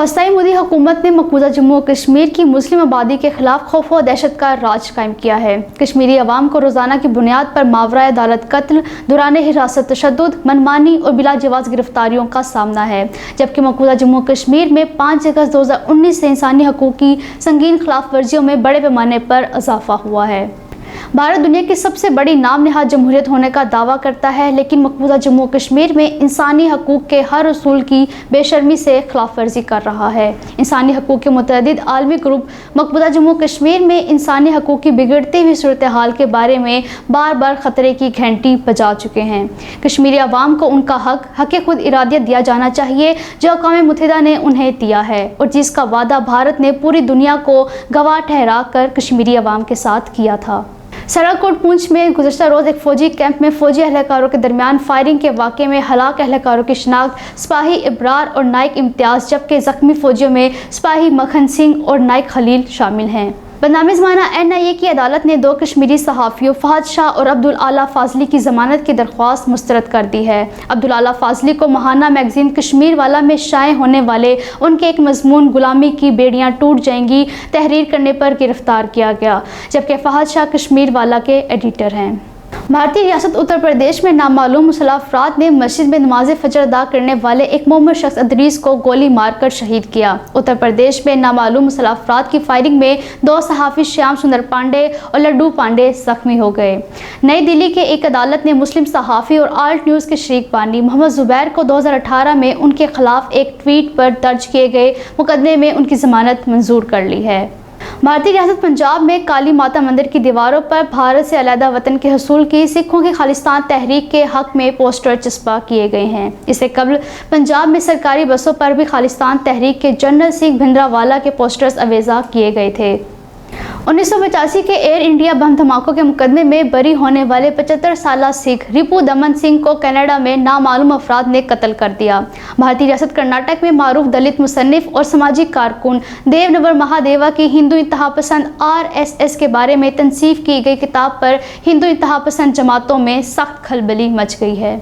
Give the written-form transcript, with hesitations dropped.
वसाई मोदी हुकूमत ने मकबूजा जम्मू और कश्मीर की मुस्लिम आबादी के खिलाफ खौफ व दहशत का राज कायम किया है। कश्मीरी अवाम को रोज़ाना की बुनियाद पर मावरा अदालत कत्ल, दौरान हिरासत तशद्दुद, मनमानी और बिला जवाज़ गिरफ्तारियों का सामना है, जबकि मकबूजा जम्मू और कश्मीर में 5 अगस्त 2019 से इंसानी हकूक़ की संगीन खिलाफ वर्जियों में बड़े पैमाने पर इजाफा हुआ है। भारत दुनिया की सबसे बड़ी नाम नहाद जमहूरियत होने का दावा करता है, लेकिन मकबूजा जम्मू कश्मीर में इंसानी हकूक़ के हर उसूल की बेशर्मी से खिलाफ वर्जी कर रहा है। इंसानी हकूक़ के मुतअद्दिद आलमी ग्रुप मकबूजा जम्मू कश्मीर में इंसानी हकूक़ की बिगड़ती हुई सूरत हाल के बारे में बार बार ख़तरे की घंटी बजा चुके हैं। कश्मीरी अवाम को उनका हक़ खुद इरादियत दिया जाना चाहिए जो अक़वाम मुत्तहिदा ने उन्हें दिया है और जिसका वादा भारत ने पूरी दुनिया को गवाह ठहरा कर कश्मीरी अवाम के साथ किया था। सराकोट पूंछ में गुज़श्ता रोज़ एक फ़ौजी कैंप में फ़ौजी एहलकारों के दरमियान फायरिंग के वाक़े में हलाक एहलकारों की शिनाख्त सिपाही इब्रार और नाइक इम्तियाज़, जबकि ज़ख्मी फ़ौजियों में सिपाही मखन सिंह और नाइक खलील शामिल हैं। बदनामी ज़माना NIA की अदालत ने 2 कश्मीरी सहाफ़ियों फ़हद शाह और अब्दुल आला फ़ाज़ली की ज़मानत की दरख्वास्त मुस्तरद कर दी है। अब्दुल आला फ़ाज़ली को महाना मैगज़ीन कश्मीर वाला में शाये होने वाले उनके एक मज़मून गुलामी की बेड़ियाँ टूट जाएंगी तहरीर करने पर गिरफ़्तार किया गया, जबकि फ़हद शाह कश्मीर वाला के एडिटर हैं। भारतीय रियासत उत्तर प्रदेश में नामालूम मुसल्लह अफराद ने मस्जिद में नमाज फजर अदा करने वाले एक मोहम्मद शख्स अदरीस को गोली मारकर शहीद किया। उत्तर प्रदेश में नामालूम मुसल्लह अफराद की फायरिंग में 2 सहाफ़ी श्याम सुंदर पांडे और लड्डू पांडे जख्मी हो गए। नई दिल्ली के एक अदालत ने मुस्लिम सहाफ़ी और आल्ट न्यूज़ के शरीक बानी मोहम्मद ज़ुबैर को 2018 में उनके खिलाफ एक ट्वीट पर दर्ज किए गए मुकदमे में उनकी ज़मानत मंजूर कर ली है। भारतीय रियासत पंजाब में काली माता मंदिर की दीवारों पर भारत से अलहदा वतन के हसूल की सिखों की खालिस्तान तहरीक के हक में पोस्टर चस्पा किए गए हैं। इससे कबल पंजाब में सरकारी बसों पर भी खालिस्तान तहरीक के जनरल सिंह भिंडरावाला के पोस्टर्स अवेजा किए गए थे। 1985 के एयर इंडिया बम धमाकों के मुकदमे में बरी होने वाले 75 साला सिख रिपू दमन सिंह को कनाडा में नामालूम अफराद ने कत्ल कर दिया। भारतीय रियासत कर्नाटक में मारूफ दलित मुसन्निफ और सामाजिक कारकुन देवनवर महादेवा की हिंदू इंतहापसंद RSS के बारे में तनसीफ की गई किताब पर हिंदू इंतहापसंद जमातों में सख्त खलबली मच गई है।